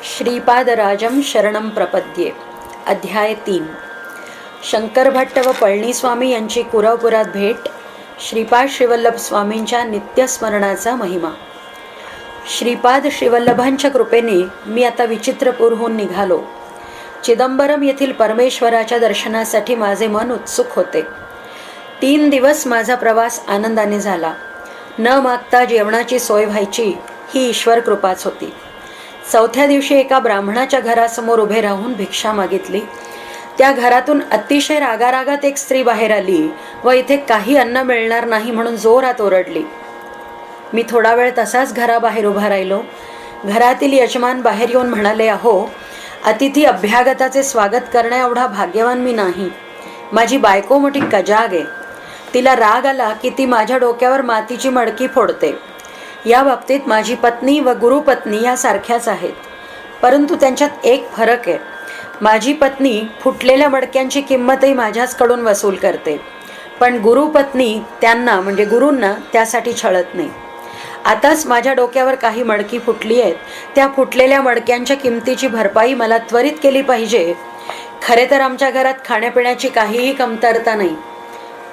श्रीपादराजं शरणं प्रपद्ये. अध्याय 3. शंकर भट्ट व पळणीस्वामी यांची कुरवपुरात भेट. श्रीपाद श्रीवल्लभ स्वामींच्या नित्यस्मरणाचा महिमा. श्रीपाद श्रीवल्लभांच्या कृपेने मी आता विचित्रपूरहून निघालो. चिदंबरम येथील परमेश्वराच्या दर्शनासाठी माझे मन उत्सुक होते. 3 दिवस माझा प्रवास आनंदाने झाला. न मागता जेवणाची सोय व्हायची ही ईश्वर कृपाच होती. 4थ्या दिवशी एका ब्राह्मणाच्या घरासमोर उभे राहून भिक्षा मागितली. त्या घरातून अतिशय रागारागात एक स्त्री बाहेर आली व इथे काही अन्न मिळणार नाही म्हणून जोरात ओरडली. मी थोडा वेळ तसाच घराबाहेर उभा राहिलो. घरातील यजमान बाहेर येऊन म्हणाले, अहो, अतिथी अभ्यागताचे स्वागत करण्या एवढा भाग्यवान मी नाही. माझी बायको मोठी कजाग आहे. तिला राग आला की ती माझ्या डोक्यावर मातीची मडकी फोडते. या बाबतीत माझी पत्नी व गुरुपत्नी या सारख्याच आहेत, परंतु त्यांच्यात एक फरक आहे. माझी पत्नी फुटलेल्या मडक्यांची किंमतही माझ्याचकडून वसूल करते, पण गुरुपत्नी त्यांना म्हणजे गुरूंना त्यासाठी छळत नाही. आताच माझ्या डोक्यावर काही मडकी फुटली आहेत. त्या फुटलेल्या मडक्यांच्या किमतीची भरपाई मला त्वरित केली पाहिजे. खरे तर आमच्या घरात खाण्यापिण्याची काहीही कमतरता नाही.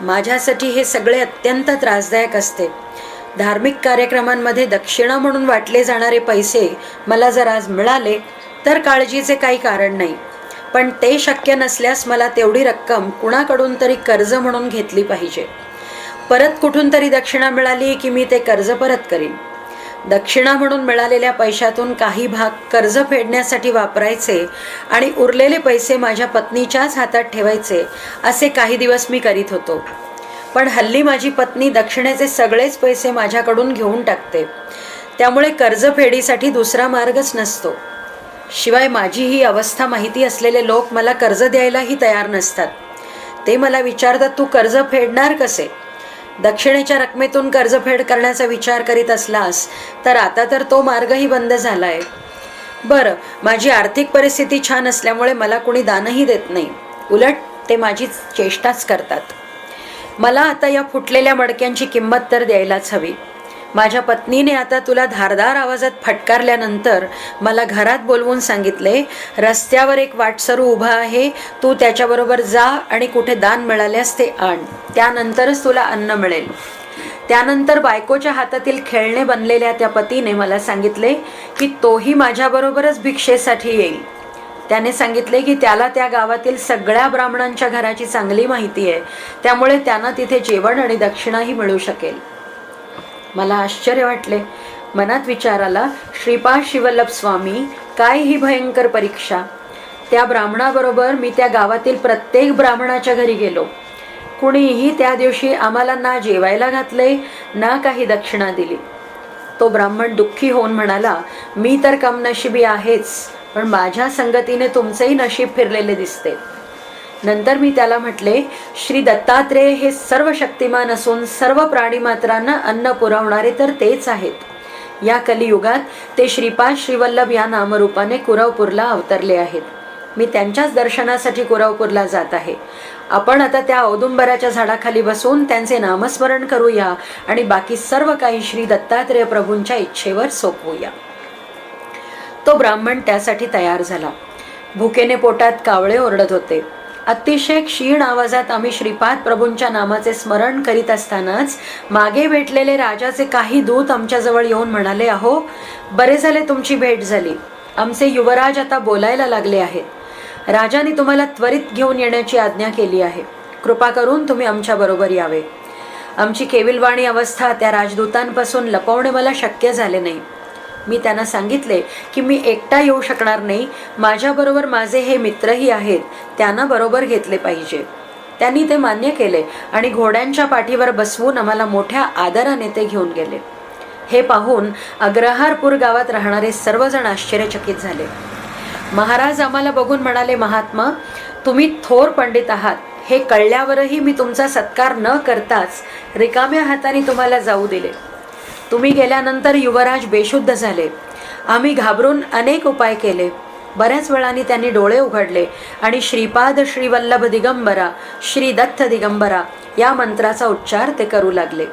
माझ्यासाठी हे सगळे अत्यंत त्रासदायक असते. धार्मिक कार्यक्रमांमध्ये दक्षिणा म्हणून वाटले जाणारे पैसे मला जर आज मिळाले तर काळजीचे काही कारण नाही, पण ते शक्य नसल्यास मला तेवढी रक्कम कुणाकडून तरी कर्ज म्हणून घेतली पाहिजे. परत कुठून तरी दक्षिणा मिळाली की मी ते कर्ज परत करीन. दक्षिणा म्हणून मिळालेल्या पैशातून काही भाग कर्ज फेडण्यासाठी वापरायचे आणि उरलेले पैसे माझ्या पत्नीच्याच हातात ठेवायचे, असे काही दिवस मी करीत होतो. पण हल्ली माझी पत्नी दक्षिणेचे सगळेच पैसे माझ्याकडून घेऊन टाकते. त्यामुळे कर्जफेडीसाठी दुसरा मार्गच नसतो. शिवाय माझी ही अवस्था माहिती असलेले लोक मला कर्ज द्यायलाही तयार नसतात. ते मला विचारतात, तू कर्ज फेडणार कसे? दक्षिणेच्या रकमेतून कर्जफेड करण्याचा विचार करीत असलास तर आता तर तो मार्गही बंद झालाय. बरं, माझी आर्थिक परिस्थिती छान असल्यामुळे मला कोणी दानही देत नाही. उलट ते माझी चेष्टाच करतात. मला आता या फुटलेल्या मडक्यांची किंमत तर द्यायलाच हवी. माझ्या पत्नीने आता तुला धारदार आवाजात फटकारल्यानंतर मला घरात बोलवून सांगितले, रस्त्यावर एक वाटसरू उभा आहे, तू त्याच्याबरोबर जा आणि कुठे दान मिळाल्यास ते आण, त्यानंतरच तुला अन्न मिळेल. त्यानंतर बायकोच्या हातातील खेळणे बनलेल्या त्या पतीने मला सांगितले की तोही माझ्याबरोबरच भिक्षेसाठी येईल. त्याने सांगितले की त्याला त्या गावातील सगळ्या ब्राह्मणांच्या घराची चांगली माहिती आहे, त्यामुळे त्यांना तिथे जेवण आणि दक्षिणाही मिळू शकेल. मला आश्चर्य वाटले. मनात विचार आला, श्रीपाद श्रीवल्लभ स्वामी, काय ही भयंकर परीक्षा. त्या ब्राह्मणाबरोबर मी त्या गावातील प्रत्येक ब्राह्मणाच्या घरी गेलो. कुणीही त्या दिवशी आम्हाला ना जेवायला घातले ना काही दक्षिणा दिली. तो ब्राह्मण दुःखी होऊन म्हणाला, मी तर कमनशिबी आहेच, पण माझ्या संगतीने तुमचेही नशीब फिरलेले दिसते. नंतर मी त्याला म्हटले, श्री दत्तात्रेय हे सर्व शक्तिमान असून सर्व प्राणीमात्रांना अन्न पुरवणारे तर तेच आहेत. या कलियुगात ते श्रीपाद श्रीवल्लभ या नामरूपाने कुरवपूरला अवतरले आहेत. मी त्यांच्याच दर्शनासाठी कुरवपूरला जात आहे. आपण आता त्या औदुंबराच्या झाडाखाली बसून त्यांचे नामस्मरण करूया आणि बाकी सर्व काही श्री दत्तात्रेय प्रभूंच्या इच्छेवर सोपवूया. तो ब्राह्मण त्यासाठी तयार झाला. भुकेने पोटात कावळे ओरडत होते. अतिशय क्षीण आवाजात आम्ही श्रीपाद प्रभूंच्या नामाचे स्मरण करीत असतानाच मागे भेटलेले राजाचे काही दूत आमच्याजवळ येऊन म्हणाले, अहो, बरे झाले तुमची भेट झाली. आमचे युवराज आता बोलायला लागले आहेत. राजाने तुम्हाला त्वरित घेऊन येण्याची आज्ञा केली आहे. कृपा करून तुम्ही आमच्याबरोबर यावे. आमची केविलवाणी अवस्था त्या राजदूतांपासून लपवणे मला शक्य झाले नाही. मी त्यांना सांगितले की मी एकटा येऊ शकणार नाही, माझ्याबरोबर माझे हे मित्रही आहेत, त्यांना बरोबर घेतले पाहिजे. त्यांनी ते मान्य केले आणि घोड्यांच्या पाठीवर बसवून आम्हाला मोठ्या आदराने ते घेऊन गेले. हे पाहून अग्रहारपूर गावात राहणारे सर्वजण आश्चर्यचकित झाले. महाराज आम्हाला बघून म्हणाले, महात्मा, तुम्ही थोर पंडित आहात हे कळल्यावरही मी तुमचा सत्कार न करताच रिकाम्या हाताने तुम्हाला जाऊ दिले. तुम्ही गेल्यानंतर युवराज बेशुद्ध झाले. आम्ही घाबरून अनेक उपाय केले. बऱ्याच वेळाने त्यांनी डोळे उघडले आणि श्रीपाद श्रीवल्लभ दिगंबरा, श्री दत्त दिगंबरा या मंत्राचा उच्चार ते करू लागले.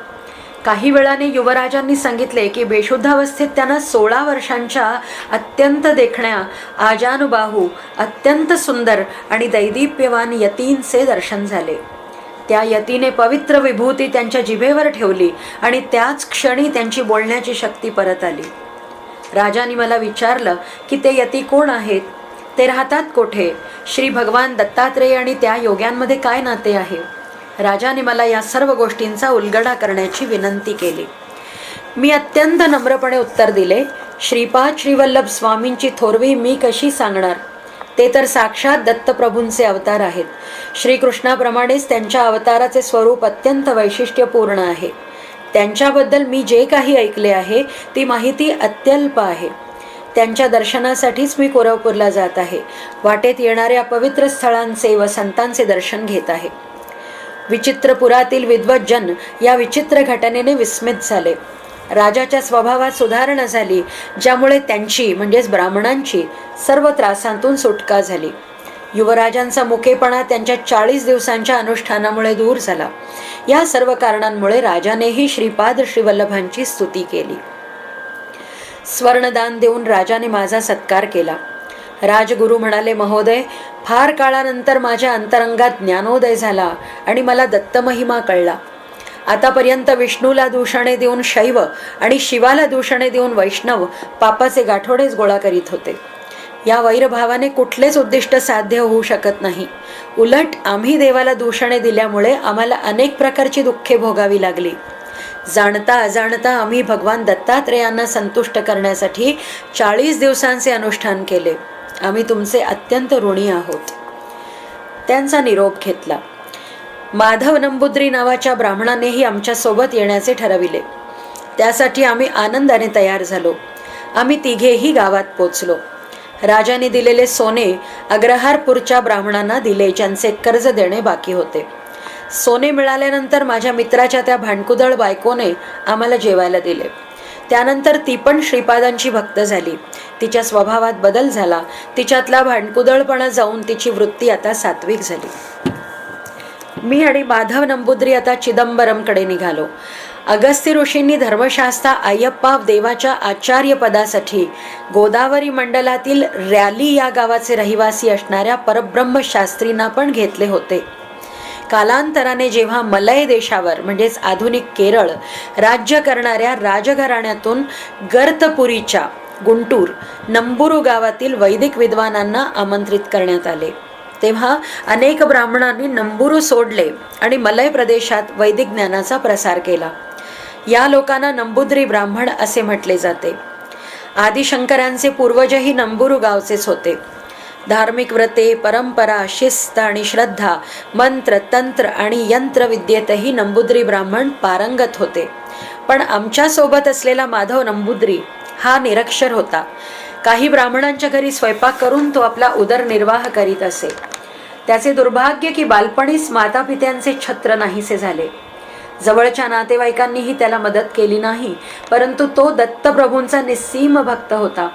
काही वेळाने युवराजांनी सांगितले की बेशुद्धावस्थेत त्यांना 16 वर्षांच्या अत्यंत देखण्या, आजानुबाहू, अत्यंत सुंदर आणि दैदिप्यवान यतींचे दर्शन झाले. त्या यतीने पवित्र विभूती त्यांच्या जिभेवर ठेवली आणि त्याच क्षणी त्यांची बोलण्याची शक्ती परत आली. राजाने मला विचारलं की ते यती कोण आहेत, ते राहतात कोठे, श्री भगवान दत्तात्रेय आणि त्या योग्यांमध्ये काय नाते आहे. राजाने मला या सर्व गोष्टींचा उलगडा करण्याची विनंती केली. मी अत्यंत नम्रपणे उत्तर दिले, श्रीपाद श्रीवल्लभ स्वामींची थोरवी मी कशी सांगणार. ते तर साक्षात दत्तप्रभूंचे अवतार आहेत. श्रीकृष्णाप्रमाणेच त्यांच्या अवताराचे स्वरूप अत्यंत वैशिष्ट्यपूर्ण आहे. त्यांच्याबद्दल मी जे काही ऐकले आहे ती माहिती अत्यल्प आहे. त्यांच्या दर्शनासाठीच मी कोल्हापूरला जात आहे. वाटेत येणाऱ्या पवित्र स्थळांचे व संतांचे दर्शन घेत आहे. विचित्रपुरातील विद्वज्जन या विचित्र घटनेने विस्मित झाले. राजाच्या स्वभावात सुधारणा झाली, ज्यामुळे त्यांची म्हणजेच ब्राह्मणांची सर्व त्रासांतून सुटका झाली. युवराजांचा मुकेपणा त्यांच्या 40 दिवसांच्या अनुष्ठानामुळे दूर झाला. या सर्व कारणांमुळे राजानेही श्रीपाद श्रीवल्लभांची स्तुती केली. स्वर्णदान देऊन राजाने माझा सत्कार केला. राजगुरू म्हणाले, महोदय, फार काळानंतर माझ्या अंतरंगात ज्ञानोदय झाला आणि मला दत्तमहिमा कळला. आतापर्यंत विष्णूला दूषणे देऊन शैव आणि शिवाला दूषणे देऊन वैष्णव पापाचे गाठोडेच गोळा करीत होते. या वैरभावाने कुठलेच उद्दिष्ट साध्य होऊ शकत नाही. उलट आम्ही देवाला दूषणे दिल्यामुळे आम्हाला अनेक प्रकारची दुःखे भोगावी लागली. जाणता अजाणता आम्ही भगवान दत्तात्रेयांना संतुष्ट करण्यासाठी 40 दिवसांचे अनुष्ठान केले. आम्ही तुमचे अत्यंत ऋणी आहोत. त्यांचा निरोप घेतला. माधव नंबुद्री नावाच्या ब्राह्मणानेही आमच्यासोबत येण्याचे ठरविले. त्यासाठी आम्ही आनंदाने तयार झालो. आम्ही तिघेही गावात पोचलो. राजाने दिलेले सोने अग्रहारपूरच्या ब्राह्मणांना दिले, ज्यांचे कर्ज देणे बाकी होते. सोने मिळाल्यानंतर माझ्या मित्राच्या त्या भांडकुदळ बायकोने आम्हाला जेवायला दिले. त्यानंतर ती पण श्रीपादांची भक्त झाली. तिच्या स्वभावात बदल झाला. तिच्यातला भांडकुदळपणा जाऊन तिची वृत्ती आता सात्विक झाली. मी आणि माधव नंबुद्री आता चिदंबरमकडे निघालो. अगस्त्य ऋषींनी धर्मशास्त्रा अय्यप्पा देवाच्या आचार्य पदासाठी गोदावरी मंडलातील रॅली या गावाचे रहिवासी असणाऱ्या परब्रह्म शास्त्रींना पण घेतले होते. कालांतराने जेव्हा मलय देशावर म्हणजेच आधुनिक केरळ राज्य करणाऱ्या राजघराण्यातून गर्तपुरीच्या गुंटूर नंबुरू गावातील वैदिक विद्वानांना आमंत्रित करण्यात आले, तेव्हा अनेक ब्राह्मणांनी नंबुरू सोडले आणि मलय प्रदेशात वैदिक ज्ञानाचा प्रसार केला. या लोकांना नंबुद्री ब्राह्मण असे म्हटले जाते. आदिशंकरांचे पूर्वजही नंबुरू गावचेच होते. धार्मिक व्रते, परंपरा, शिस्त आणि श्रद्धा, मंत्र, तंत्र आणि यंत्रविद्येतही नंबुद्री ब्राह्मण पारंगत होते. पण आमच्यासोबत असलेला माधव नंबुद्री हा निरक्षर होता. काही ब्राह्मणांच्या घरी स्वयंपाक करून तो आपला उदरनिर्वाह करीत असे. त्याचे दुर्भाग्य की बालपणीच मातापित्यांचे छत्र नाहीसे झाले. जवळच्या नातेवाईकांनीही त्याला मदत केली नाही, परंतु तो दत्तप्रभूंचा निस्सीम भक्त होता.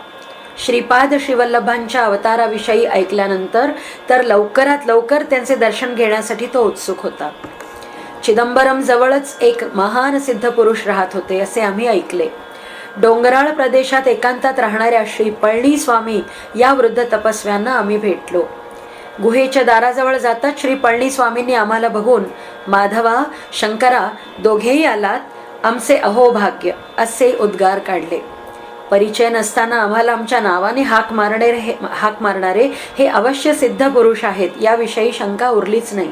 श्रीपाद श्रीवल्लभांच्या अवताराविषयी ऐकल्यानंतर तर लवकरात लवकर त्यांचे दर्शन घेण्यासाठी तो उत्सुक होता. चिदंबरम जवळच एक महान सिद्ध पुरुष राहत होते असे आम्ही ऐकले. डोंगराळ प्रदेशात एकांतात राहणाऱ्या श्री पळणी स्वामी या वृद्ध तपस्व्यांना आम्ही भेटलो. गुहेच्या दाराजवळ जाताच श्री पळणी स्वामींनी आम्हाला बघून, माधवा, शंकरा, दोघेही आलात, आमचे अहोभाग्य असे उद्गार काढले. परिचय नसताना आम्हाला आमच्या नावाने हाक मारणारे हे अवश्य सिद्ध पुरुष आहेत याविषयी शंका उरलीच नाही.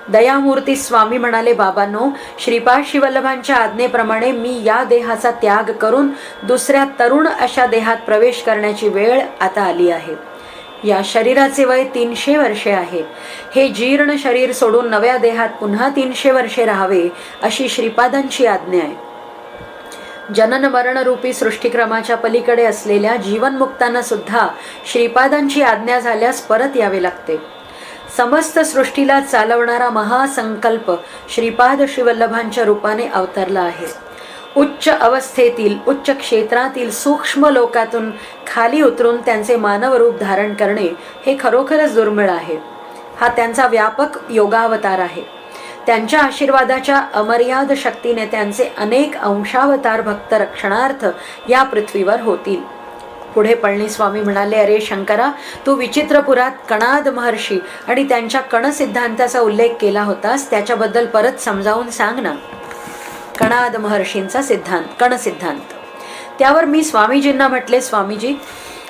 दयामूर्ती स्वामी म्हणाले, बाबांनो, श्रीपाद श्रीवल्लभांच्या आज्ञेप्रमाणे मी या देहाचा त्याग करून दुसऱ्या तरुण अशा देहात प्रवेश करण्याची वेळ आता आली आहे. या शरीराचे वय 300 वर्षे आहे. हे जीर्ण शरीर सोडून नव्या देहात पुन्हा 300 वर्षे राहावे अशी श्रीपादांची आज्ञा आहे. जनन मरण रूपी सृष्टीक्रमाच्या पलीकडे असलेल्या जीवनमुक्तांना सुद्धा श्रीपादांची आज्ञा झाल्यास परत यावे लागते. समस्त सृष्टीला चालवणारा महासंकल्प श्रीपाद श्रीवल्लभांच्या रूपाने अवतरला आहे. उच्च अवस्थेतील, उच्च क्षेत्रातील सूक्ष्म लोकातून खाली उतरून त्यांचे मानव रूप धारण करणे हे खरोखरच दुर्मिळ आहे. हा त्यांचा व्यापक योगावतार आहे. त्यांच्या आशीर्वादाच्या अमर्याद शक्तीने त्यांचे अनेक अंशावतार भक्त रक्षणार्थ या पृथ्वीवर होतील. पुढे पळणीस्वामी म्हणाले, अरे शंकरा, तू विचित्रपुरात कणाद महर्षी आणि त्यांच्या कण सिद्धांताचा उल्लेख केला होतास, त्याच्याबद्दल परत समजावून सांग ना. कणाद महर्षींचा सिद्धांत, कण सिद्धांत. त्यावर मी स्वामीजींना म्हटले, स्वामीजी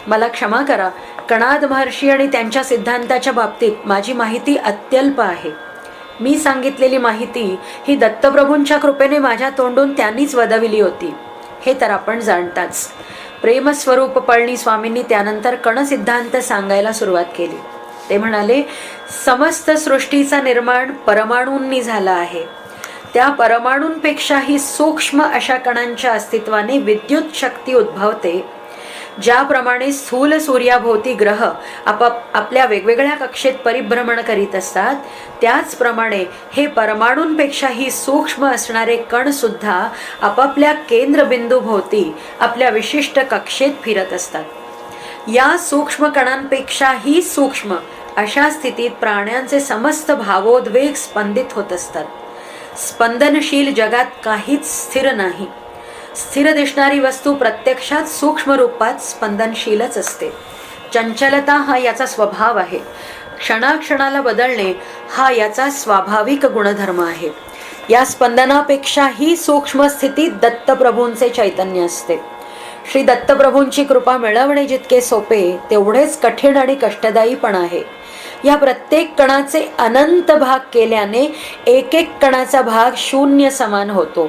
मला क्षमा करा, कणाद महर्षी आणि त्यांच्या सिद्धांताच्या बाबतीत माझी माहिती अत्यल्प आहे. मी सांगितलेली माहिती ही दत्तप्रभूंच्या कृपेने माझ्या तोंडून त्यांनीच वदविली होती, हे तर आपण जाणताच. प्रेमस्वरूप पळणीस्वामींनी त्यानंतर कणसिद्धांत सांगायला सुरुवात केली. ते म्हणाले, समस्त सृष्टीचा निर्माण परमाणूंनी झाला आहे. त्या परमाणूंपेक्षाही सूक्ष्म अशा कणांच्या अस्तित्वाने विद्युत शक्ती उद्भवते. ज्याप्रमाणे स्थूल सूर्याभोवती ग्रह आपल्या वेगवेगळ्या कक्षेत परिभ्रमण करीत असतात, त्याचप्रमाणे हे परमाणूंपेक्षाही सूक्ष्म असणारे कण सुद्धा आपापल्या केंद्रबिंदूभोवती आपल्या विशिष्ट कक्षेत फिरत असतात. या सूक्ष्म कणांपेक्षाही सूक्ष्म अशा स्थितीत प्राण्यांचे समस्त भावोद्वेग स्पंदित होत असतात. स्पंदनशील जगात काहीच स्थिर नाही. स्थिर दिसणारी वस्तू प्रत्यक्षात सूक्ष्म रूपात स्पंदनशीलच असते. चंचलता हा याचा स्वभाव आहे. क्षणाक्षणाला बदलणे हा याचा स्वाभाविक गुणधर्म आहे. या स्पंदनापेक्षाही सूक्ष्म स्थितीत दत्तप्रभूंचे चैतन्य असते. श्री दत्तप्रभूंची कृपा मिळवणे जितके सोपे, तेवढेच कठीण आणि कष्टदायी पण आहे. या प्रत्येक कणाचे अनंत भाग केल्याने एक एक कणाचा भाग शून्य समान होतो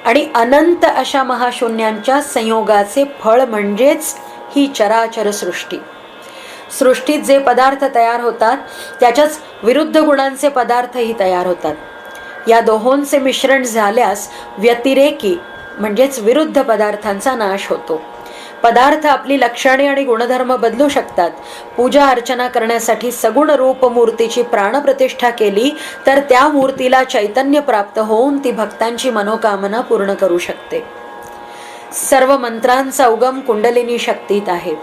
आणि अनंत अशा महाशून्यांच्या संयोगाचे फळ म्हणजेच ही चराचर सृष्टी. सृष्टीत जे पदार्थ तयार होतात त्याच्याच विरुद्ध गुणांचे पदार्थही तयार होतात. या दोहोंचे मिश्रण झाल्यास व्यतिरेकी म्हणजेच विरुद्ध पदार्थांचा नाश होतो. पदार्थ आपली लक्षणे आणि गुणधर्म बदलू शकतात. पूजा अर्चना करण्यासाठी सगुण रूप मूर्तीची प्राणप्रतिष्ठा केली तर त्या मूर्तीला चैतन्य प्राप्त होऊन ती भक्तांची मनोकामना पूर्ण करू शकते. सर्व मंत्रांचा उगम कुंडलिनी शक्तीत आहे.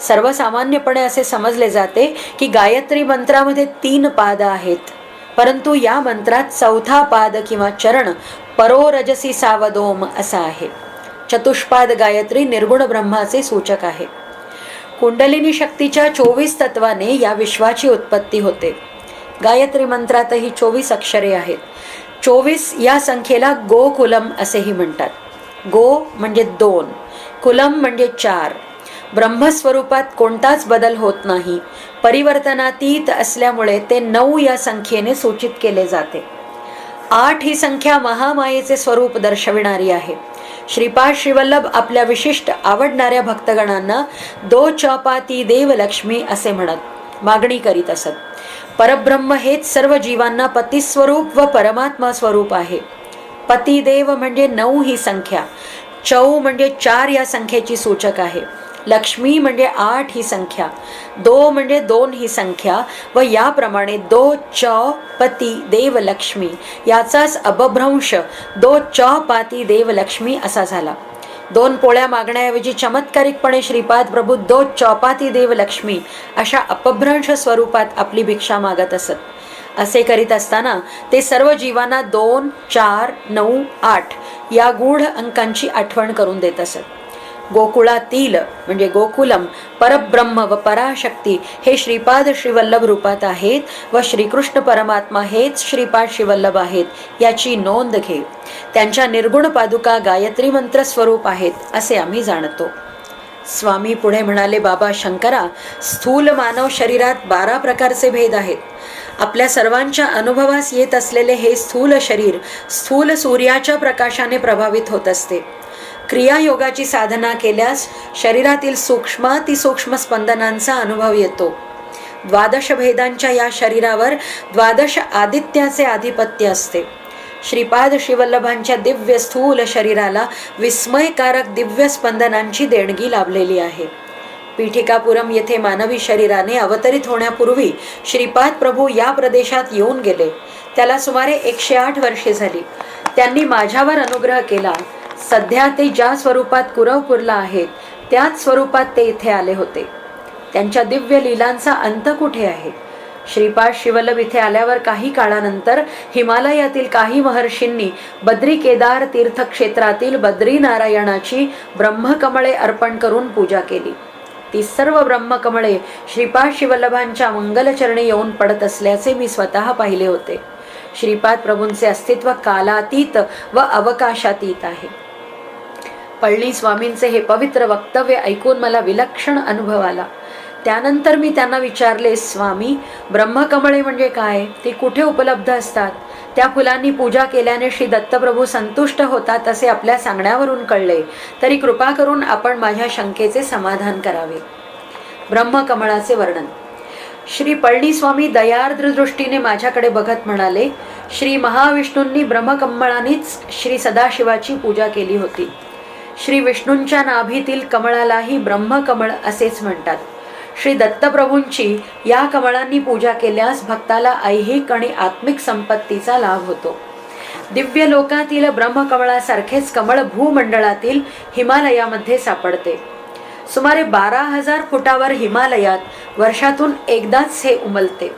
सर्वसामान्यपणे असे समजले जाते की गायत्री मंत्रामध्ये 3 पाद आहेत, परंतु या मंत्रात 4था पाद किंवा चरण परोरजसी सावधोम असा आहे. चतुष्पाद गायत्री निर्गुण ब्रह्माचे सूचक आहे. कुंडलिनी शक्तीच्या 24 तत्वाने या विश्वाची उत्पत्ती होते. गायत्री मंत्रातही 24 अक्षरे आहेत. 24 या संख्येला गोकुलम असेही म्हणतात. गो म्हणजे 2, कुलम म्हणजे 4. ब्रह्मस्वरूपात कोणताच बदल होत नाही. परिवर्तनातीत असल्यामुळे ते 9 या संख्येने सूचित केले जाते. 8 ही संख्या महामायेचे स्वरूप दर्शविणारी आहे. श्रीपाद श्रीवल्लभ आपल्या विशिष्ट आवडणाऱ्या भक्तगणांना 2 चौपाती देव लक्ष्मी असे म्हणत मागणी करीत असत. परब्रह्म हेच सर्व जीवांना पतिस्वरूप व परमात्मा स्वरूप आहे. पतिदेव म्हणजे 9 ही संख्या, चौ म्हणजे 4 या संख्येची सूचक आहे, लक्ष्मी म्हणजे 8 ही संख्या, 2 म्हणजे 2 ही संख्या व याप्रमाणे 2 चौ पती देव लक्ष्मी याचाच अपभ्रंश 2 चौपाती देव लक्ष्मी असा झाला. 2 पोळ्या मागण्याऐवजी चमत्कारिकपणे श्रीपाद प्रभू 2 चौपाती देव लक्ष्मी अशा अपभ्रंश स्वरूपात आपली भिक्षा मागत असत. असे करीत असताना ते सर्व जीवांना 2, 4, 9, 8 या गूढ अंकांची आठवण करून देत असत. गोकुळातील म्हणजे गोकुलम परब्रह्म व पराशक्ती हे श्रीपाद श्रीवल्लभ रूपात आहेत व श्रीकृष्ण परमात्मा हेच श्रीपाद श्रीवल्लभ आहेत याची नोंद घे. त्यांच्या निर्गुण पादुका गायत्री मंत्र स्वरूप आहेत असे आम्ही जाणतो. स्वामी पुढे म्हणाले, बाबा शंकरा, स्थूल मानव शरीरात 12 प्रकारचे भेद आहेत. आपल्या सर्वांच्या अनुभवास येत असलेले हे स्थूल शरीर स्थूल सूर्याच्या प्रकाशाने प्रभावित होत असते. क्रियायोगाची साधना केल्यास शरीरातील सूक्ष्मातिसूक्ष्म स्पंदनांचा अनुभव येतो. 12 भेदांच्या या शरीरावर 12 आदित्याचे आधिपत्य असते. श्रीपाद श्रीवल्लभांच्या दिव्य स्थूल शरीराला विस्मयकारक दिव्य स्पंदनांची देणगी लाभलेली आहे. पीठिकापुरम येथे मानवी शरीराने अवतरित होण्यापूर्वी श्रीपाद प्रभू या प्रदेशात येऊन गेले. त्याला सुमारे 108 वर्षे झाली. त्यांनी माझ्यावर अनुग्रह केला. सध्या ते ज्या स्वरूपात कुरवपूरला आहेत त्याच स्वरूपात ते इथे आले होते. त्यांच्या दिव्य लीलांचा अंत कुठे आहे? श्रीपाद शिवल्लभ इथे आल्यावर काही काळानंतर हिमालयातील काही महर्षींनी बद्री केदार तीर्थक्षेत्रातील बद्रीनारायणाची ब्रह्मकमळे अर्पण करून पूजा केली. ती सर्व ब्रह्मकमळे श्रीपाद शिवल्लभांच्या मंगलचरणी येऊन पडत असल्याचे मी स्वतः पाहिले होते. श्रीपाद प्रभूंचे अस्तित्व कालातीत व अवकाशातीत आहे. पळणी स्वामींचे हे पवित्र वक्तव्य ऐकून मला विलक्षण अनुभव आला. त्यानंतर मी त्यांना विचारले, स्वामी, ब्रह्मकमळे म्हणजे काय? ती कुठे उपलब्ध असतात? त्या फुलांनी पूजा केल्याने श्री दत्तप्रभू संतुष्ट होतात असे आपल्या सांगण्यावरून कळले. तरी कृपा करून आपण माझ्या शंकेचे समाधान करावे. ब्रह्मकमळाचे वर्णन. श्री पळणी स्वामी दयार्द्र दृष्टीने माझ्याकडे बघत म्हणाले, श्री महाविष्णूंनी ब्रह्मकमळानेच श्री सदाशिवाची पूजा केली होती. श्री विष्णूंच्या नाभीतील कमळालाही ब्रह्मकमळ असेच म्हणतात. श्री दत्तप्रभूंची या कमळांनी पूजा केल्यास भक्ताला ऐहिक आणि आत्मिक संपत्तीचा लाभ होतो. दिव्य लोकातील ब्रह्मकमळासारखेच कमळ भूमंडळातील हिमालयामध्ये सापडते. सुमारे 12,000 फुटावर हिमालयात वर्षातून एकदाच हे उमलते,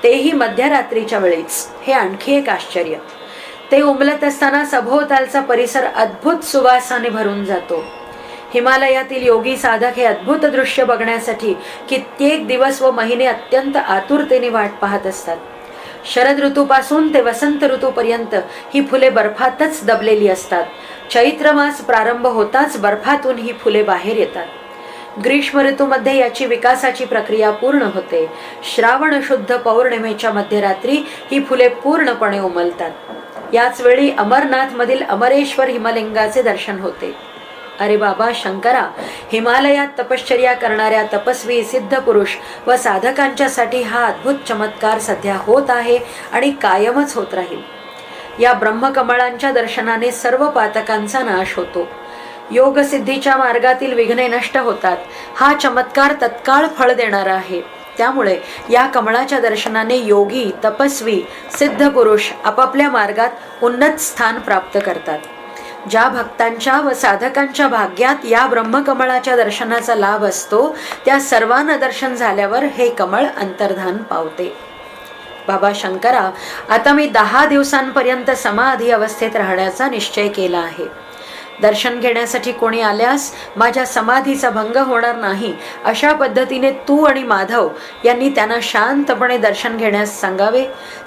तेही मध्यरात्रीच्या वेळीच. हे आणखी एक आश्चर्य. ते उमलत असताना सभोवतालचा परिसर अद्भुत सुवासाने भरून जातो. हिमालयातील योगी साधक हे अद्भुत दृश्य बघण्यासाठी कित्येक दिवस व महिने अत्यंत आतुरतेने वाट पाहत असतात. शरद ऋतूपासून ते वसंत ऋतूपर्यंत ही फुले बर्फातच दबलेली असतात. चैत्र मास प्रारंभ होताच बर्फातून ही फुले बाहेर येतात. ग्रीष्म ऋतूमध्ये याची विकासाची प्रक्रिया पूर्ण होते. श्रावण शुद्ध पौर्णिमेच्या मध्यरात्री ही फुले पूर्णपणे उमलतात. याच वेळी अमरनाथ मधील अमरेश्वर हिमलिंगाचे दर्शन होते. अरे बाबा शंकरा, हिमालयात तपश्चर्या करणाऱ्या तपस्वी सिद्ध पुरुष व साधकांच्यासाठी हा अद्भुत चमत्कार सध्या होत आहे आणि कायमच होत राहील. या ब्रह्मकमळांच्या दर्शनाने सर्व पातकांचा नाश होतो. योगसिद्धीच्या मार्गातील विघ्ने नष्ट होतात. हा चमत्कार तत्काळ फळ देणारा आहे. त्यामुळे या कमळाच्या दर्शनाने योगी, तपस्वी, सिद्ध पुरुष आपापल्या मार्गात उन्नत स्थान प्राप्त करतात. ज्या भक्तांच्या व साधकांच्या भाग्यात या ब्रह्मकमळाच्या दर्शनाचा लाभ असतो त्या सर्वांना दर्शन झाल्यावर हे कमळ अंतर्धान पावते. बाबा शंकरा, आता मी 10 दिवसांपर्यंत समाधी अवस्थेत राहण्याचा निश्चय केला आहे. दर्शन घेण्यासाठी कोणी आल्यास माझ्या समाधीचा भंग होणार नाही अशा पद्धतीने तू आणि माधव यांनी त्यांना शांतपणे दर्शन घेण्यास सांगावे.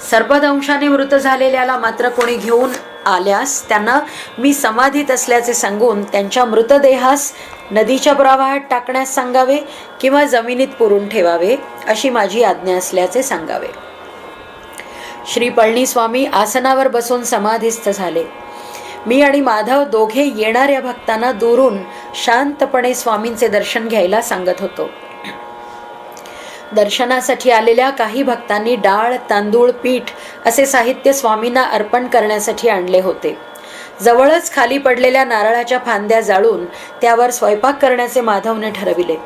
सर्पदंशाने मृत झालेल्याला मात्र कोणी घेऊन आल्यास त्यांना मी समाधीत असल्याचे सांगून त्यांच्या मृतदेहास नदीच्या प्रवाहात टाकण्यास सांगावे किंवा जमिनीत पुरून ठेवावे अशी माझी आज्ञा असल्याचे सांगावे. श्री पळणी स्वामी आसनावर बसून समाधीस्थ झाले. मी आणि माधव दोघे येणाऱ्या भक्तांना दुरून शांतपणे स्वामींचे दर्शन घ्यायला सांगत होतो. दर्शनासाठी आलेल्या काही भक्तांनी डाळ, तांदूळ, पीठ असे साहित्य स्वामींना अर्पण करण्यासाठी आणले होते. जवळच खाली पडलेल्या नारळाच्या फांद्या जाळून त्यावर स्वयंपाक करण्याचे माधवने ठरविले.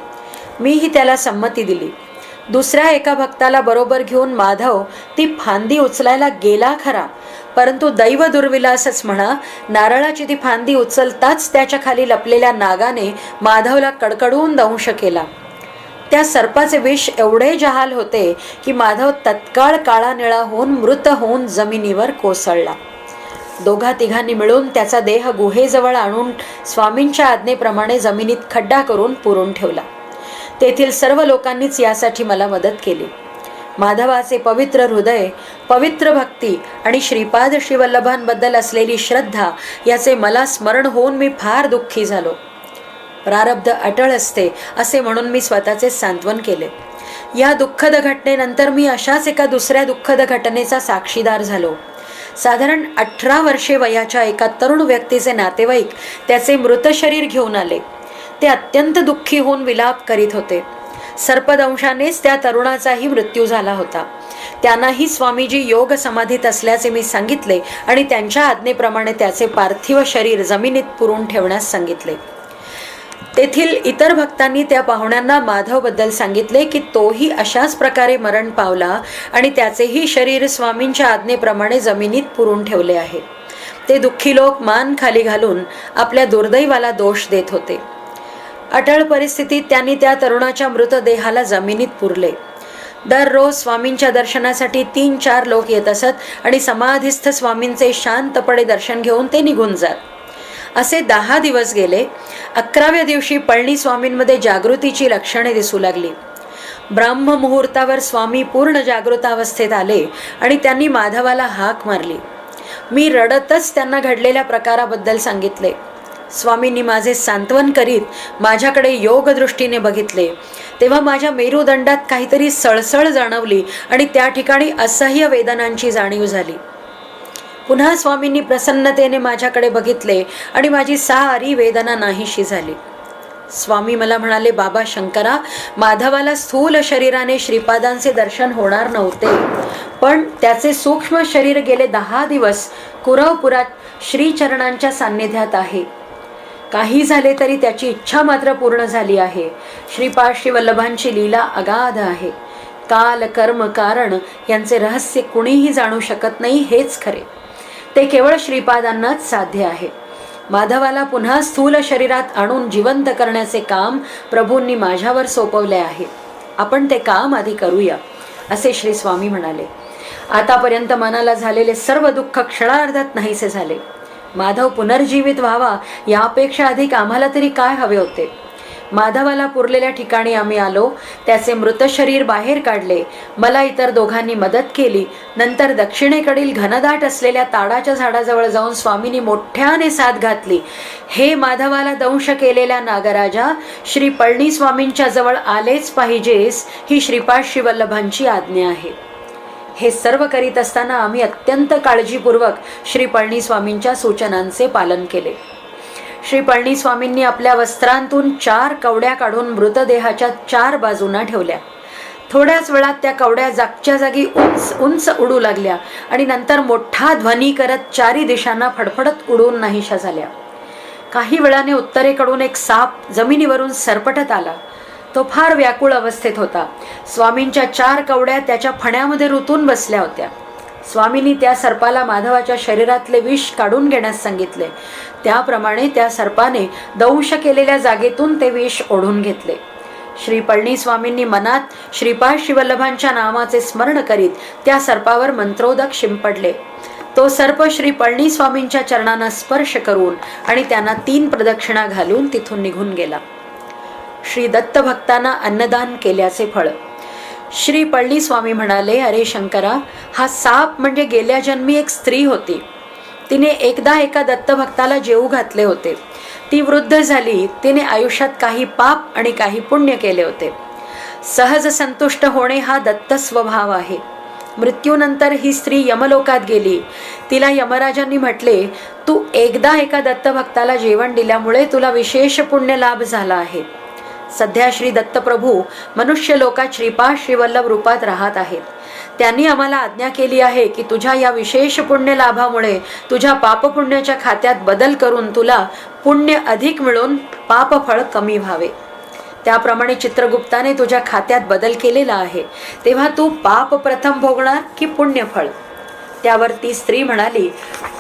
मीही त्याला संमती दिली. दुसऱ्या एका भक्ताला बरोबर घेऊन माधव ती फांदी उचलायला गेला खरा, परंतु दैव दुर्विलासच म्हणा, नारळाची ती फांदी उचलताच त्याच्या खाली लपलेल्या नागाने माधवला कडकडून दंश केला. त्या सर्पाचे विष एवढे जहाल होते की माधव तत्काळ काळा निळा होऊन मृत होऊन जमिनीवर कोसळला. दोघा तिघांनी मिळून त्याचा देह गुहेजवळ आणून स्वामींच्या आज्ञेप्रमाणे जमिनीत खड्डा करून पुरून ठेवला. तेथील सर्व लोकांनीच यासाठी मला मदत केली. माधवाचे पवित्र हृदय, पवित्र भक्ती आणि श्रीपाद श्रीवल्लभांबद्दल असलेली श्रद्धा याचे मला स्मरण होऊन मी फार दुःखी झालो. प्रारब्ध अटळ असते असे म्हणून मी स्वतःचे सांत्वन केले. या दुःखद घटनेनंतर मी अशाच एका दुसऱ्या दुःखद घटनेचा साक्षीदार झालो. साधारण 18 वर्षे वयाच्या एका तरुण व्यक्तीचे नातेवाईक त्याचे मृत शरीर घेऊन आले. ते अत्यंत दुःखी होऊन विलाप करीत होते. सर्पदंशानेच त्या तरुणाचाही मृत्यू झाला होता. त्यांनाही स्वामीजी योग समाधीत असल्याचे मी सांगितले आणि त्यांच्या आज्ञेप्रमाणे त्याचे पार्थिव शरीर जमिनीत पुरून ठेवण्यास सांगितले. तेथील इतर भक्तांनी त्या पाहुण्यांना माधवबद्दल सांगितले की तोही अशाच प्रकारे मरण पावला आणि त्याचेही शरीर स्वामींच्या आज्ञेप्रमाणे जमिनीत पुरून ठेवले आहे. ते दुःखी लोक मान खाली घालून आपल्या दुर्दैवाला दोष देत होते. अटळ परिस्थितीत त्यांनी त्या तरुणाच्या मृतदेहाला जमिनीत पुरले. दररोज स्वामींच्या दर्शनासाठी 3-4 लोक येत असत आणि समाधीस्थ स्वामींचे शांतपणे दर्शन घेऊन ते निघून जात. असे 10 दिवस गेले. 11व्या दिवशी पळणी स्वामींमध्ये जागृतीची लक्षणे दिसू लागली. ब्राह्म मुहूर्तावर स्वामी पूर्ण जागृतावस्थेत आले आणि त्यांनी माधवाला हाक मारली. मी रडतच त्यांना घडलेल्या प्रकाराबद्दल सांगितले. स्वामींनी माझे सांत्वन करीत माझ्याकडे योग दृष्टीने बघितले. तेव्हा माझ्या मेरुदंडात काहीतरी सळसळ जाणवली आणि त्या ठिकाणी असह्य वेदनांची जाणीव झाली. पुन्हा स्वामींनी प्रसन्नतेने माझ्याकडे बघितले आणि माझी सारी वेदना नाहीशी झाली. स्वामी मला म्हणाले, बाबा शंकरा, माधवाला स्थूल शरीराने श्रीपादांचे दर्शन होणार नव्हते, पण त्याचे सूक्ष्म शरीर गेले 10 दिवस कुरवपुरात श्रीचरणांच्या सान्निध्यात आहे. काही झाले तरी त्याची इच्छा मात्र पूर्ण झाली आहे. श्रीपाद श्रीवल्लभांची लीला अगाध आहे. काल कर्म कारण यांचे रहस्य कुणीही जाणू शकत नाही, हेच खरे. ते केवळ श्रीपादांनाच साध्य आहे. माधवाला पुन्हा स्थूल शरीरात आणून जिवंत करण्याचे काम प्रभूंनी माझ्यावर सोपवले आहे. आपण ते काम आधी करूया, असे श्री स्वामी म्हणाले. आतापर्यंत मनाला झालेले सर्व दुःख क्षणार्धात नाहीसे झाले. माधव पुनर्जीवित व्हावा यापेक्षा अधिक आम्हाला तरी काय हवे होते. माधवाला पुरलेल्या ठिकाणी आम्ही आलो. त्याचे मृत शरीर बाहेर काढले. मला इतर दोघांनी मदत केली. नंतर दक्षिणेकडील घनदाट असलेल्या ताडाच्या झाडाजवळ जाऊन स्वामींनी मोठ्याने साद घातली. हे माधवाला दंश केलेल्या नागराजा, श्री पळणी स्वामींच्या जवळ आलेच पाहिजेस, ही श्रीपाद श्रीवल्लभांची आज्ञा आहे. हे सर्व करीत असताना आम्ही अत्यंत काळजीपूर्वक श्री पळणी स्वामींच्या सूचनांचे पालन केले. श्री पळणी स्वामींनी आपल्या वस्त्रांतून 4 कवड्या काढून मृतदेहाच्या 4 बाजूंना ठेवल्या. थोड्याच वेळात त्या कवड्या जागच्या जागी उंच उंच उडू लागल्या आणि नंतर मोठा ध्वनी करत 4 दिशांना फडफडत उडून नाहीशा झाल्या. काही वेळाने उत्तरेकडून एक साप जमिनीवरून सरपटत आला. तो फार व्याकुळ अवस्थेत होता. स्वामींच्या 4 कवड्या त्याच्या फण्यामध्ये रुतून बसल्या होत्या. स्वामींनी त्या सर्पाला माधवाच्या शरीरातले विष काढून घेण्यास सांगितले. त्याप्रमाणे त्या सर्पाने दंश केलेल्या जागेतून ते विष ओढून घेतले. श्री पळणी स्वामींनी मनात श्रीपाद श्रीवल्लभांच्या नामाचे स्मरण करीत त्या सर्पावर मंत्रोदक शिंपडले. तो सर्प श्री पळणी स्वामींच्या चरणांना स्पर्श करून आणि त्यांना 3 प्रदक्षिणा घालून तिथून निघून गेला. श्री दत्त भक्तांना अन्नदान केल्याचे फळ. श्री पळणी स्वामी म्हणाले, अरे शंकरा, हा साप म्हणजे गेल्या जन्मी एक स्त्री होती. तिने एकदा एका दत्तभक्ताला जेवू घातले होते. ती वृद्ध झाली. तिने आयुष्यात काही पाप आणि काही पुण्य केले होते. सहज संतुष्ट होणे हा दत्त स्वभाव आहे. मृत्यूनंतर ही स्त्री यमलोकात गेली. तिला यमराजांनी म्हटले, तू एकदा एका दत्तभक्ताला जेवण दिल्यामुळे तुला विशेष पुण्य लाभ झाला आहे. सध्या श्री दत्तप्रभू मनुष्य लोकात श्रीपाद श्रीवल्लभ रूपात राहत आहेत. त्यांनी आम्हाला आज्ञा केली आहे की तुझ्या या विशेष पुण्य लाभामुळे तुझ्या पापपुण्याच्या खात्यात बदल करून तुला पुण्य अधिक मिळून पापफळ कमी व्हावे. त्याप्रमाणे चित्रगुप्ताने तुझ्या खात्यात बदल केलेला आहे. तेव्हा तू पाप प्रथम भोगणार की पुण्यफळ? त्यावर ती स्त्री म्हणाली,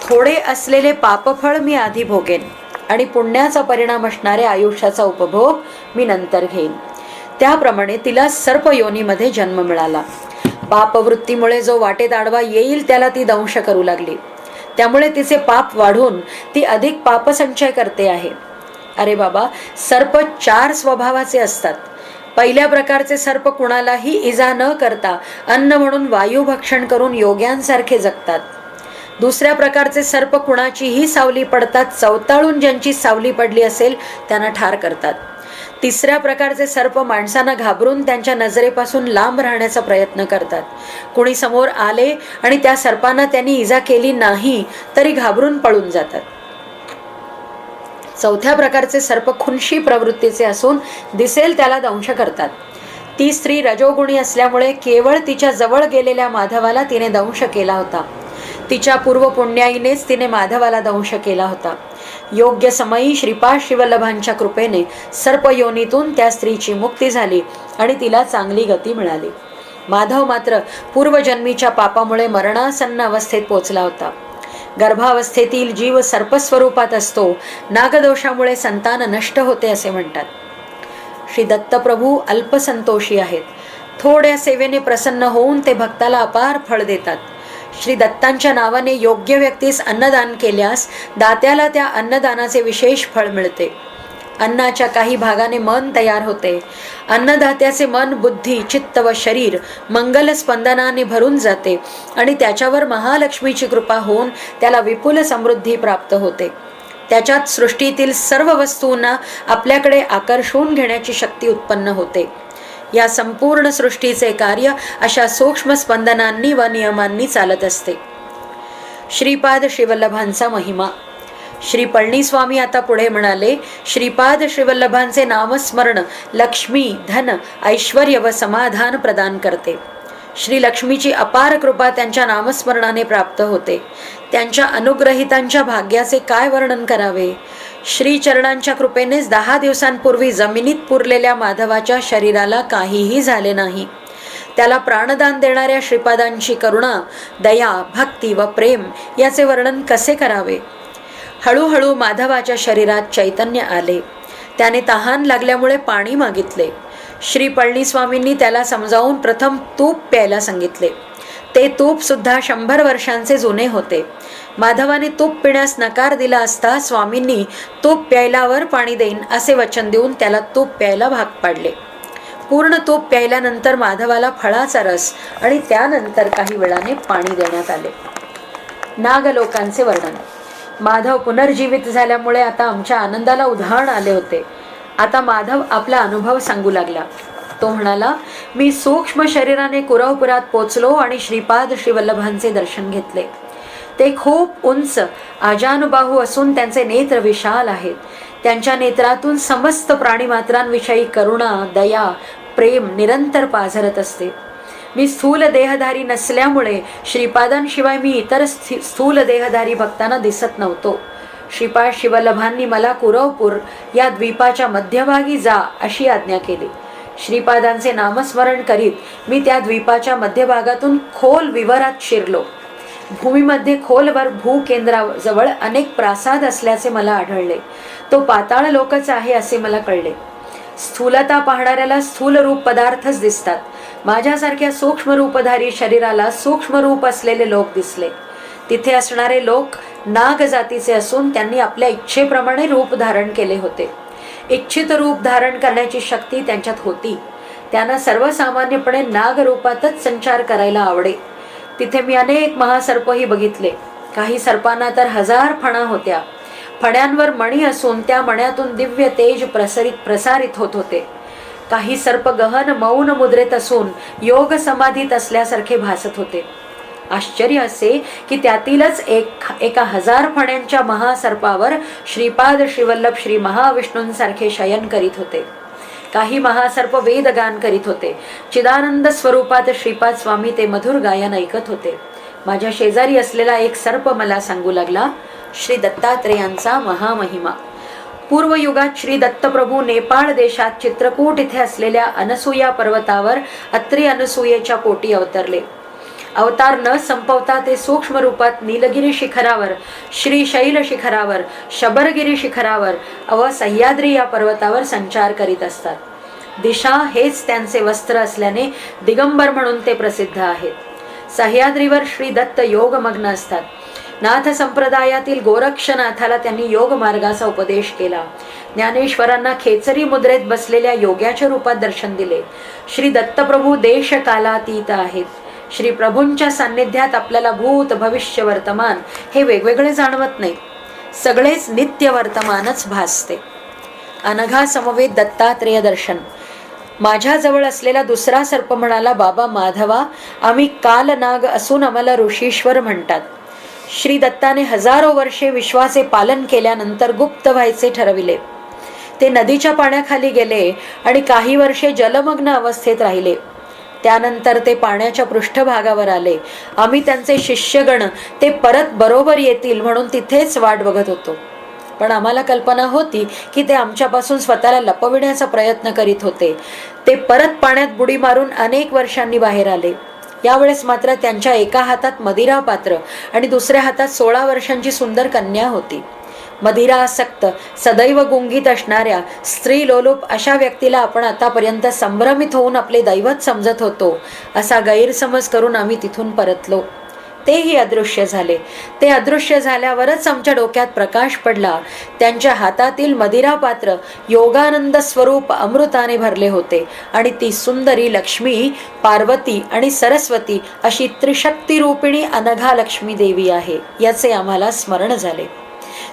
थोडे असलेले पापफळ मी आधी भोगेन आणि पुण्याचा परिणाम असणाऱ्या आयुष्याचा उपभोग मी नंतर घेईन. त्याप्रमाणे तिला सर्प योनीमध्ये जन्म मिळाला. पापवृत्तीमुळे जो वाटेत आडवा येईल त्याला ती दंश करू लागली. त्यामुळे तिचे पाप वाढून ती अधिक पापसंचय करते आहे. अरे बाबा, सर्प 4 स्वभावाचे असतात. पहिल्या प्रकारचे सर्प कुणालाही इजा न करता अन्न म्हणून वायू भक्षण करून योग्यांसारखे जगतात. दुसऱ्या प्रकारचे सर्प कुणाचीही सावली पडतात चवताळून ज्यांची सावली पडली असेल त्यांना ठार करतात. तिसऱ्या प्रकारचे सर्प माणसांना घाबरून त्यांच्या नजरेपासून लांब राहण्याचा प्रयत्न करतात. कोणी समोर आले आणि त्या सर्पांना त्यांनी इजा केली नाही तरी घाबरून पळून जातात. चौथ्या प्रकारचे सर्प खुनशी प्रवृत्तीचे असून दिसेल त्याला दंश करतात. ती स्त्री रजोगुणी असल्यामुळे केवळ तिच्या जवळ गेलेल्या माधवाला तिने दंश केला होता. तिच्या पूर्व पुण्याईनेच तिने माधवाला दंश केला होता. योग्य समयी श्रीपाद श्रीवल्लभांच्या कृपेने सर्पयोनीतून त्या स्त्रीची मुक्ती झाली आणि तिला चांगली गती मिळाली. माधव मात्र पूर्वजन्मीच्या पापामुळे मरणासन्न अवस्थेत पोचला होता. गर्भावस्थेतील जीव सर्पस्वरूपात असतो. नागदोषामुळे संतान नष्ट होते असे म्हणतात. श्री दत्तप्रभू अल्पसंतोषी आहेत. थोड्या सेवेने प्रसन्न होऊन ते भक्ताला अपार फळ देतात. श्री दत्तांच्या नावाने योग्य व्यक्तीस अन्नदान केल्यास दात्याला त्या अन्नदानाचे विशेष फळ मिळते. अन्नाच्या काही भागाने मन तयार होते. अन्नदात्याचे मन, बुद्धी, चित्त व शरीर मंगल स्पंदनाने भरून जाते आणि त्याच्यावर महालक्ष्मीची कृपा होऊन त्याला विपुल समृद्धी प्राप्त होते. त्याच्यात सृष्टीतील सर्व वस्तूंना आपल्याकडे आकर्षून घेण्याची शक्ती उत्पन्न होते. या संपूर्ण सृष्टीचे कार्य अशा सूक्ष्म स्पंदनांनी व नियमांनी चालत असते. श्रीपाद श्रीवल्लभांचा महिमा. श्री पळणीस्वामी आता पुढे म्हणाले, श्रीपाद श्रीवल्लभांचे नामस्मरण लक्ष्मी, धन, ऐश्वर्य व समाधान प्रदान करते. श्री लक्ष्मीची अपार कृपा त्यांच्या नामस्मरणाने प्राप्त होते. त्यांच्या अनुग्रहितांच्या भाग्याचे काय वर्णन करावे. श्रीचरणांच्या कृपेनेच 10 दिवसांपूर्वी जमिनीत पुरलेल्या माधवाच्या शरीराला काहीही झाले नाही. त्याला प्राणदान देणाऱ्या श्रीपादांची करुणा, दया, भक्ती व प्रेम याचे वर्णन कसे करावे. हळूहळू माधवाच्या शरीरात चैतन्य आले. त्याने तहान लागल्यामुळे पाणी मागितले. श्री पळणीस्वामींनी त्याला समजावून प्रथम तूप प्यायला सांगितले. ते तूप सुद्धा 100 वर्षांचे जुने होते. माधवाने तूप पिण्यास नकार दिला असता स्वामींनी तूप प्यायल्यावर पाणी देईन असे वचन देऊन त्याला तूप प्यायला भाग पाडले. पूर्ण तूप प्यायल्यानंतर माधवाला फळाचा रस आणि त्यानंतर काही वेळाने पाणी देण्यात आले. नागलोकांचे वर्णन. माधव पुनर्जीवित झाल्यामुळे आता आमच्या आनंदाला उधाण आले होते. आता माधव आपला अनुभव सांगू लागला. तो म्हणाला, मी सूक्ष्म शरीराने कुरवपुरात पोचलो आणि श्रीपाद श्रीवल्लभांचे दर्शन घेतले. ते खूप उंच आजानुबाहू असून त्यांचे नेत्र विशाल आहेत. त्यांच्या नेत्रातून समस्त प्राणीमात्रांविषयी करुणा, दया, प्रेम निरंतर पाझरत असते. मी स्थूल देहधारी नसल्यामुळे श्रीपादांशिवाय मी इतर स्थूल देहधारी भक्तांना दिसत नव्हतो. श्रीपाद श्रीवल्लभांनी मला कुरवपूर या द्वीपाच्या मध्यभागी जा अशी आज्ञा केली. श्रीपादांचे नामस्मरण करीत मी त्या द्वीपाच्या मध्यभागातून खोल विवरात शिरलो. भूमीमध्ये खोलवर भूकेंद्राजवळ अनेक प्रासाद असल्याचे मला आढळले. तो पाताळ लोकच आहे असे मला कळले. स्थूलता पाहणाऱ्याला स्थूल रूप पदार्थच दिसतात. माझ्यासारख्या सूक्ष्म रूपधारी शरीराला सूक्ष्म रूप असलेले लोक दिसले. तिथे असणारे लोक नाग जातीचे असून त्यांनी आपल्या इच्छेप्रमाणे रूप धारण केले होते. इच्छित रूप धारण करण्याची शक्ती त्यांच्यात होती. त्यांना सर्वसामान्यपणे नाग रूपातच संचार करायला आवडे. तिथे मी अनेक महासर्पही बघितले. काही सर्पांना तर 1000 फणा होत्या. फण्यांवर मणी असून त्या मण्यातून दिव्य तेज प्रसारित होत होते. काही सर्प गहन मौन मुद्रेत असून योग समाधीत असल्यासारखे भासत होते. आश्चर्य असे की त्यातीलच एका 1000 फण्यांच्या महासर्पावर श्रीपाद श्रीवल्लभ श्री महाविष्णूंसारखे शयन करीत होते. काही महासर्प वेदगान करीत होते. चिदानंद स्वरूपात श्रीपाद स्वामी ते मधुर गायन ऐकत होते. माझ्या शेजारी असलेला एक सर्प मला सांगू लागला, श्री दत्तात्रेयांचा महामहिमा. पूर्वयुगात श्री दत्तप्रभू नेपाळ देशात चित्रकूट इथे असलेल्या अनसूया पर्वतावर अत्री अनसूयेच्या पोटी अवतरले. अवतार न संपवता ते सूक्ष्म रूपात नीलगिरी शिखरावर, श्रीशैल शिखरावर, शबरगिरी शिखरावर व सह्याद्री या पर्वतावर संचार करीत असतात. दिशा हेच त्यांचे वस्त्र असल्याने दिगंबर म्हणून ते प्रसिद्ध आहेत. सह्याद्रीवर श्री दत्त योगमग्न असतात. नाथ संप्रदायातील गोरक्षनाथाला त्यांनी योग मार्गाचा उपदेश केला. ज्ञानेश्वरांना खेचरी मुद्रेत बसलेल्या योग्याच्या रूपात दर्शन दिले. श्री दत्तप्रभू देश कालातीत आहेत. श्री प्रभूंच्या सान्निध्यात आपल्याला भूत, भविष्य, वर्तमान हे वेगवेगळे जाणवत नाही. सगळेच नित्य वर्तमानच भासते. अनघा समवेत दत्तात्रेय दर्शन. माझ्याजवळ असलेला दुसरा सर्प म्हणाला, बाबा माधवा, आम्ही कालनाग असून आम्हाला ऋषीश्वर म्हणतात. श्री दत्ताने 1000 वर्षे विश्वाचे पालन केल्यानंतर गुप्त व्हायचे ठरविले. ते नदीच्या पाण्याखाली गेले आणि काही वर्षे जलमग्न अवस्थेत राहिले. त्यानंतर ते पाण्याच्या पृष्ठभागावर आले. आम्ही त्यांचे शिष्यगण ते परत बरोबर येतील म्हणून तिथेच वाट बघत होतो. पण आम्हाला कल्पना होती की ते आमच्यापासून स्वतःला लपविण्याचा प्रयत्न करीत होते. ते परत पाण्यात बुडी मारून अनेक वर्षांनी बाहेर आले. यावेळेस मात्र त्यांच्या एका हातात मदिरा पात्र आणि दुसऱ्या हातात 16 वर्षांची सुंदर कन्या होती. मदिरासक्त सदैव गुंगीत असणाऱ्या स्त्री लोलूप अशा व्यक्तीला आपण आतापर्यंत संभ्रमित होऊन आपले दैवत समजत होतो असा गैरसमज करून आम्ही तिथून परतलो. तेही अदृश्य झाले. ते अदृश्य झाल्यावरच आमच्या डोक्यात प्रकाश पडला. त्यांच्या हातातील मदिरा पात्र योगानंद स्वरूप अमृताने भरले होते आणि ती सुंदरी लक्ष्मी, पार्वती आणि सरस्वती अशी त्रिशक्ती रूपिणी अनघा लक्ष्मी देवी आहे याचे आम्हाला स्मरण झाले.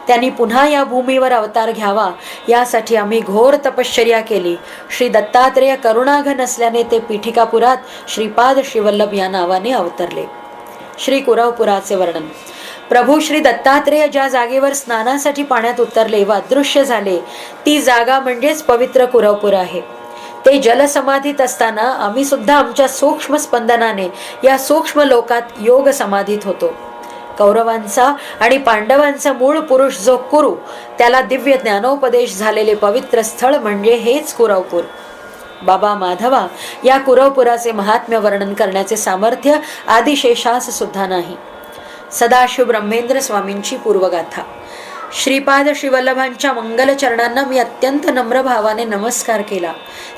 त्यांनी पुन्हा या भूमीवर अवतार घ्यावा यासाठी आम्ही घोर तपश्चर्या केली. श्री दत्तात्रेय करुणाघन असल्याने ते पीठिकापुरात श्रीपाद श्रीवल्लभ या नावाने अवतरले. श्री कुरवपुराचे वर्णन. प्रभू श्री दत्तात्रेय ज्या जागेवर स्नानासाठी पाण्यात उतरले व अदृश्य झाले ती जागा म्हणजेच पवित्र कुरवपुर आहे. ते जलसमाधीत असताना आम्ही सुद्धा आमच्या सूक्ष्म स्पंदनाने या सूक्ष्म लोकात योग समाधीत होतो. कौरवांचा आणि पांडवांचा मूळ पुरुष जो कुरु, त्याला दिव्य ज्ञानोपदेश झालेले पवित्र स्थळ म्हणजे हेच कुरवपूर. बाबा माधवा, या कुरवपुराचे महात्म्य वर्णन करण्याचे सामर्थ्य आदिशेषास सुद्धा नाही. सदाशिव ब्रह्मेंद्र स्वामींची पूर्वगाथा. श्रीपाद श्रीवल्लभांच्या मंगल चरणांना मी अत्यंत नम्र भावाने नमस्कार केला.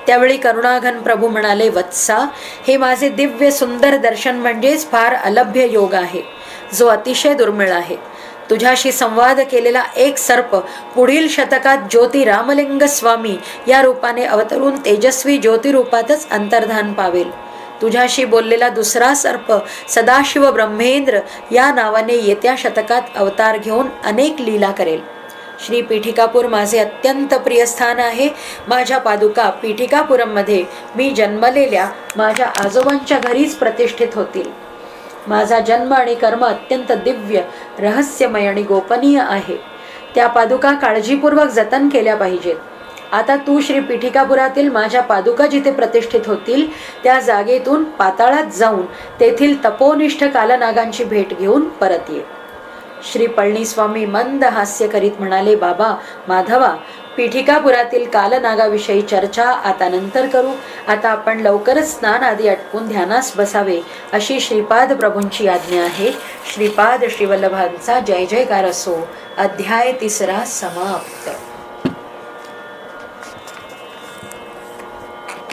त्यावेळी करुणाघन प्रभू म्हणाले, वत्सा, हे माझे दिव्य सुंदर दर्शन म्हणजेच फार अलभ्य योग आहे, जो अतिशय दुर्मिळ आहे. तुझ्याशी संवाद केलेला एक सर्प पुढील शतकात ज्योती रामलिंग स्वामी या रूपाने अवतरून तेजस्वी ज्योती रूपातच अंतर्धान पावेल. तुझ्याशी बोललेला दुसरा सर्प सदाशिव ब्रह्मेंद्र या नावाने येत्या शतकात अवतार घेऊन अनेक लीला करेल. श्री पीठिकापूर माझे अत्यंत प्रिय स्थान आहे. माझ्या पादुका पीठिकापुरममध्ये मी जन्मलेल्या माझ्या आजोबांच्या घरीच प्रतिष्ठित होतील. माझा जन्म आणि कर्म अत्यंत दिव्य, रहस्यमय आणि गोपनीय आहे. त्या पादुका काळजीपूर्वक जतन केल्या पाहिजेत. आता तू श्री पीठिकापुरातील माझ्या पादुका जिथे प्रतिष्ठित होतील त्या जागेतून पाताळात जाऊन तेथील तपोनिष्ठ कालनागांची भेट घेऊन परत ये. श्री पळणीस्वामी मंद हास्य करीत म्हणाले, बाबा माधवा, पीठिकापुरातील कालनागाविषयी चर्चा आता नंतर करू. आता आपण लवकरच स्नान आदी आटपून ध्यानास बसावे अशी श्रीपाद प्रभूंची आज्ञा आहे. श्रीपाद श्रीवल्लभांचा जय जयकार असो. अध्याय 3 समाप्त.